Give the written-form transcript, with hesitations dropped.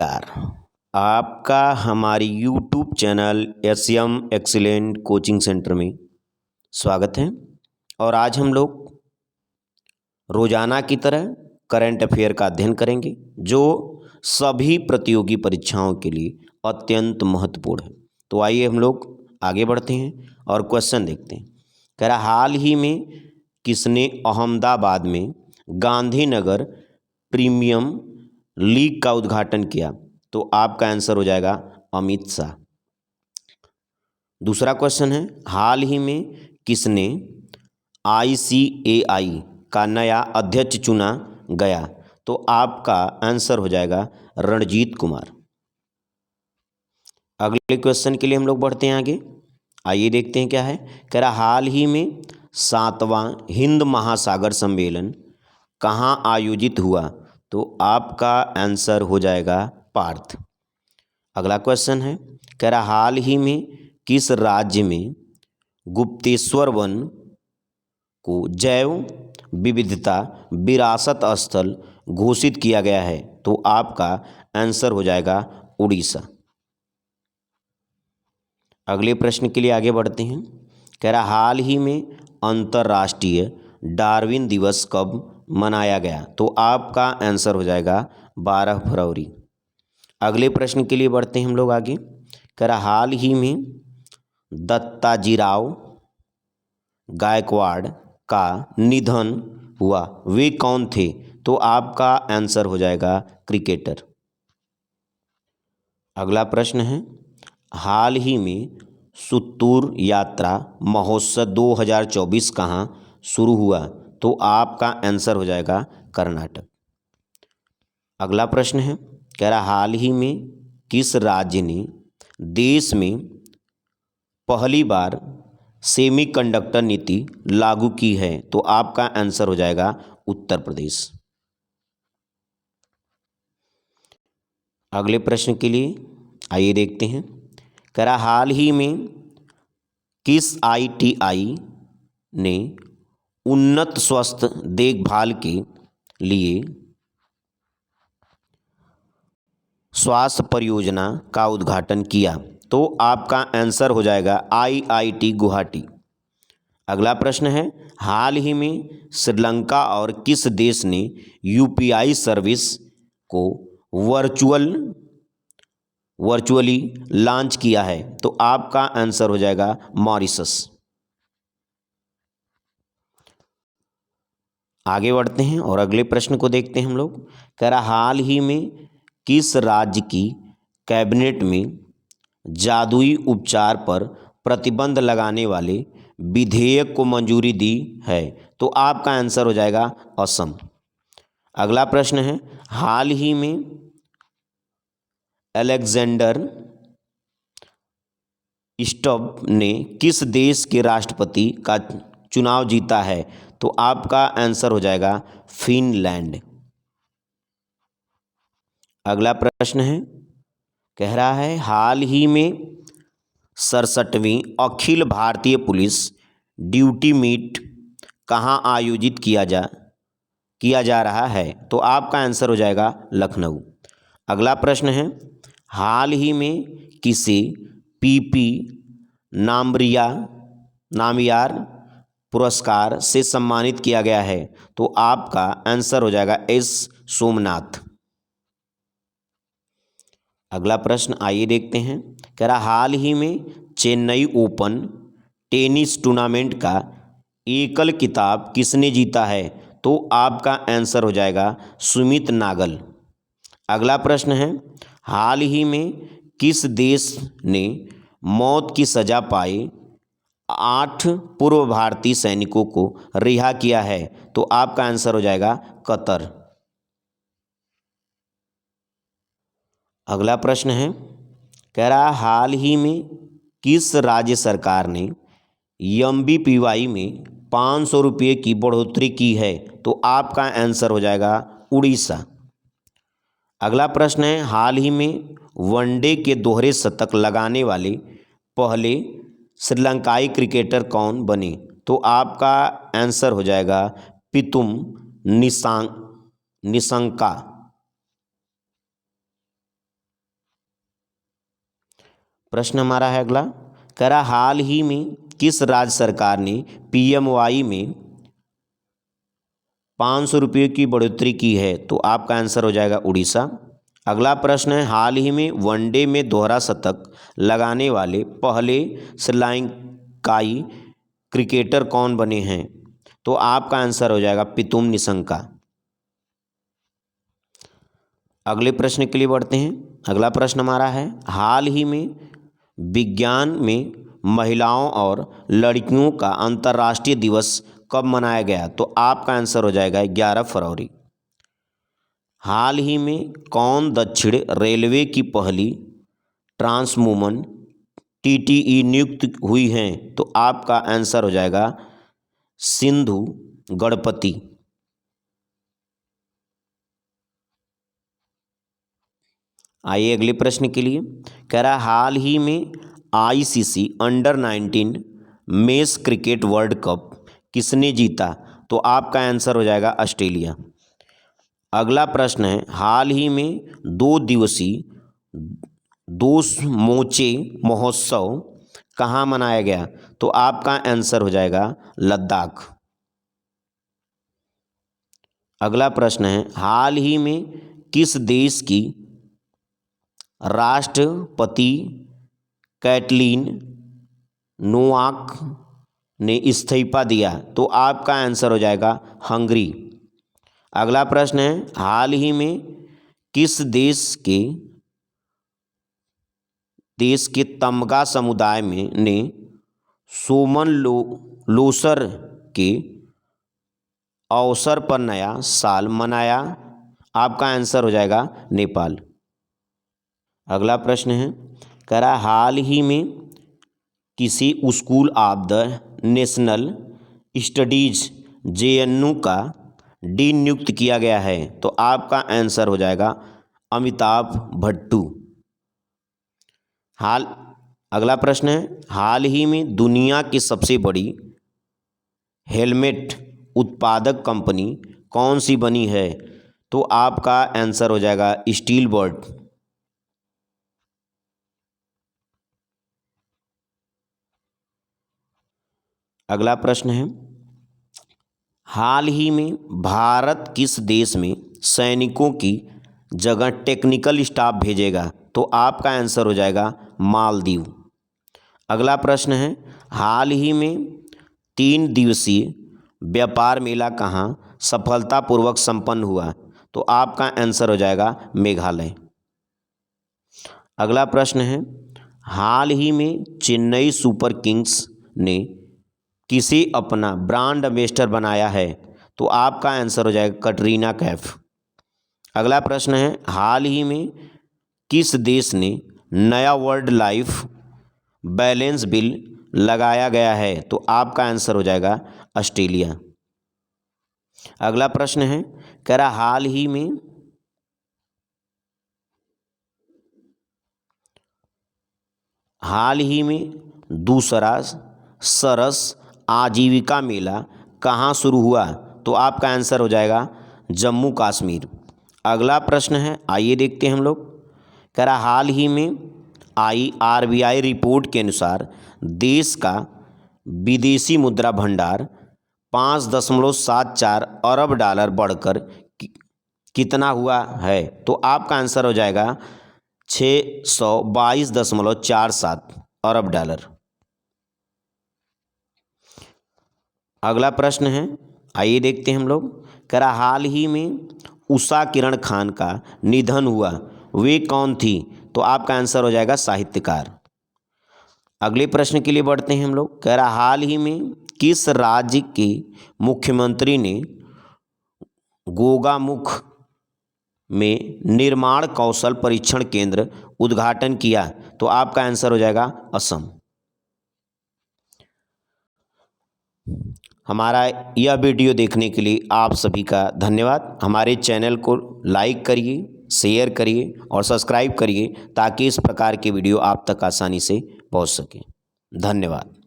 यार, आपका हमारी YouTube channel SM excellent coaching centre में स्वागत है। और आज हम लोग रोजाना की तरह करंट अफेयर का अध्ययन करेंगे जो सभी प्रतियोगी परीक्षाओं के लिए अत्यंत महत्वपूर्ण है। तो आइए हम लोग आगे बढ़ते हैं और क्वेश्चन देखते हैं। कह रहा, हाल ही में किसने अहमदाबाद में गांधीनगर प्रीमियम लीग का उद्घाटन किया? तो आपका आंसर हो जाएगा अमित शाह। दूसरा क्वेश्चन है, हाल ही में किसने ICAI का नया अध्यक्ष चुना गया? तो आपका आंसर हो जाएगा रणजीत कुमार। अगले क्वेश्चन के लिए हम लोग बढ़ते हैं आगे। आइए देखते हैं क्या है। कह रहा, हाल ही में 7वां हिंद महासागर सम्मेलन कहाँ आयोजित हुआ? तो आपका आंसर हो जाएगा पार्थ। अगला क्वेश्चन है, कह रहा, हाल ही में किस राज्य में गुप्तेश्वर वन को जैव विविधता विरासत स्थल घोषित किया गया है? तो आपका आंसर हो जाएगा उड़ीसा। अगले प्रश्न के लिए आगे बढ़ते हैं। कह रहा, हाल ही में अंतर्राष्ट्रीय डार्विन दिवस कब मनाया गया? तो आपका आंसर हो जाएगा 12 फरवरी। अगले प्रश्न के लिए बढ़ते हैं हम लोग आगे। कह रहा, हाल ही में दत्ताजीराव गायकवाड़ का निधन हुआ, वे कौन थे? तो आपका आंसर हो जाएगा क्रिकेटर। अगला प्रश्न है, हाल ही में सुत्तूर यात्रा महोत्सव 2024 कहाँ शुरू हुआ? तो आपका आंसर हो जाएगा कर्नाटक। अगला प्रश्न है, कह रहा, हाल ही में किस राज्य ने देश में पहली बार सेमीकंडक्टर नीति लागू की है? तो आपका आंसर हो जाएगा उत्तर प्रदेश। अगले प्रश्न के लिए आइए देखते हैं। कह रहा, हाल ही में किस ITI ने उन्नत स्वास्थ्य देखभाल के लिए स्वास्थ्य परियोजना का उद्घाटन किया? तो आपका आंसर हो जाएगा IIT गुवाहाटी। अगला प्रश्न है, हाल ही में श्रीलंका और किस देश ने UPI सर्विस को वर्चुअली लॉन्च किया है? तो आपका आंसर हो जाएगा मॉरिशस। आगे बढ़ते हैं और अगले प्रश्न को देखते हैं हम लोग। कह रहा, हाल ही में किस राज्य की कैबिनेट में जादुई उपचार पर प्रतिबंध लगाने वाले विधेयक को मंजूरी दी है? तो आपका आंसर हो जाएगा असम। अगला प्रश्न है, हाल ही में अलेक्जेंडर स्टब ने किस देश के राष्ट्रपति का चुनाव जीता है? तो आपका आंसर हो जाएगा फिनलैंड। अगला प्रश्न है, कह रहा है, हाल ही में 67वीं Akhil Bharatiya police duty meet कहाँ आयोजित किया जा रहा है? तो आपका आंसर हो जाएगा लखनऊ। अगला प्रश्न है, हाल ही में किसे PP नामियार पुरस्कार से सम्मानित किया गया है? तो आपका आंसर हो जाएगा S सोमनाथ। अगला प्रश्न आइए देखते हैं। कह रहा, हाल ही में चेन्नई ओपन टेनिस टूर्नामेंट का एकल खिताब किसने जीता है? तो आपका आंसर हो जाएगा सुमित नागल। अगला प्रश्न है, हाल ही में किस देश ने मौत की सजा पाए 8 पूर्व भारतीय सैनिकों को रिहा किया है? तो आपका आंसर हो जाएगा कतर। अगला प्रश्न है, कह रहा, हाल ही में किस राज्य सरकार ने MBPY में 500 रुपये की बढ़ोतरी की है? तो आपका आंसर हो जाएगा उड़ीसा। अगला प्रश्न है, हाल ही में वनडे के दोहरे शतक लगाने वाले पहले श्रीलंकाई क्रिकेटर कौन बने? तो आपका आंसर हो जाएगा पितुम निसंका। प्रश्न हमारा है अगला, कह रहा हाल ही में किस राज्य सरकार ने PMY में 500 रुपये की बढ़ोतरी की है? तो आपका आंसर हो जाएगा उड़ीसा। अगला प्रश्न है, हाल ही में वनडे में दोहरा शतक लगाने वाले पहले श्रीलंकाई क्रिकेटर कौन बने हैं? तो आपका आंसर हो जाएगा पितुम निसंका। अगले प्रश्न के लिए बढ़ते हैं। अगला प्रश्न हमारा है, हाल ही में विज्ञान में महिलाओं और लड़कियों का अंतर्राष्ट्रीय दिवस कब मनाया गया? तो आपका आंसर हो जाएगा 11 फरवरी। हाल ही में कौन दक्षिण रेलवे की पहली ट्रांसवुमन TTE नियुक्त हुई हैं? तो आपका आंसर हो जाएगा सिंधु गणपति। आइए अगले प्रश्न के लिए, कह रहा हाल ही में ICC under-19 men's cricket world cup किसने जीता? तो आपका आंसर हो जाएगा ऑस्ट्रेलिया। अगला प्रश्न है, हाल ही में 2 दिवसीय दोस मोचे महोत्सव कहाँ मनाया गया? तो आपका आंसर हो जाएगा लद्दाख। अगला प्रश्न है, हाल ही में किस देश की राष्ट्रपति कैटलीन नोवाक ने इस्तीफा दिया? तो आपका आंसर हो जाएगा हंगरी। अगला प्रश्न है, हाल ही में किस देश के तमगा समुदाय में ने सोमन लोसर के अवसर पर नया साल मनाया? आपका आंसर हो जाएगा नेपाल। अगला प्रश्न है, कह रहा हाल ही में किसी school of the national studies JNU का डीन नियुक्त किया गया है? तो आपका आंसर हो जाएगा अमिताभ भट्टू। अगला प्रश्न है, हाल ही में दुनिया की सबसे बड़ी हेलमेट उत्पादक कंपनी कौन सी बनी है? तो आपका आंसर हो जाएगा स्टील बर्ड। अगला प्रश्न है, हाल ही में भारत किस देश में सैनिकों की जगह टेक्निकल स्टाफ भेजेगा? तो आपका आंसर हो जाएगा मालदीव। अगला प्रश्न है, हाल ही में 3 दिवसीय व्यापार मेला कहाँ सफलतापूर्वक संपन्न हुआ? तो आपका आंसर हो जाएगा मेघालय। अगला प्रश्न है, हाल ही में चेन्नई सुपर किंग्स ने किसे अपना ब्रांड एम्बेसडर बनाया है? तो आपका आंसर हो जाएगा कटरीना कैफ। अगला प्रश्न है, हाल ही में किस देश ने नया वर्ल्ड लाइफ बैलेंस बिल लगाया गया है? तो आपका आंसर हो जाएगा ऑस्ट्रेलिया। अगला प्रश्न है, कह रहा हाल ही में दूसरा सरस आजीविका मेला कहाँ शुरू हुआ? तो आपका आंसर हो जाएगा जम्मू कश्मीर। अगला प्रश्न है, आइए देखते हैं हम लोग, कह रहा हाल ही में RBI रिपोर्ट के अनुसार देश का विदेशी मुद्रा भंडार 5.74 अरब डॉलर बढ़कर कितना हुआ है? तो आपका आंसर हो जाएगा 622.47 अरब डॉलर। अगला प्रश्न है, आइए देखते हैं हम लोग, कह रहा हाल ही में उषा किरण खान का निधन हुआ, वे कौन थी? तो आपका आंसर हो जाएगा साहित्यकार। अगले प्रश्न के लिए बढ़ते हैं हम लोग, कह रहा हाल ही में किस राज्य के मुख्यमंत्री ने गोगामुख में निर्माण कौशल परीक्षण केंद्र उद्घाटन किया? तो आपका आंसर हो जाएगा असम। हमारा यह वीडियो देखने के लिए आप सभी का धन्यवाद। हमारे चैनल को लाइक करिए, शेयर करिए और सब्सक्राइब करिए ताकि इस प्रकार के वीडियो आप तक आसानी से पहुंच सके। धन्यवाद।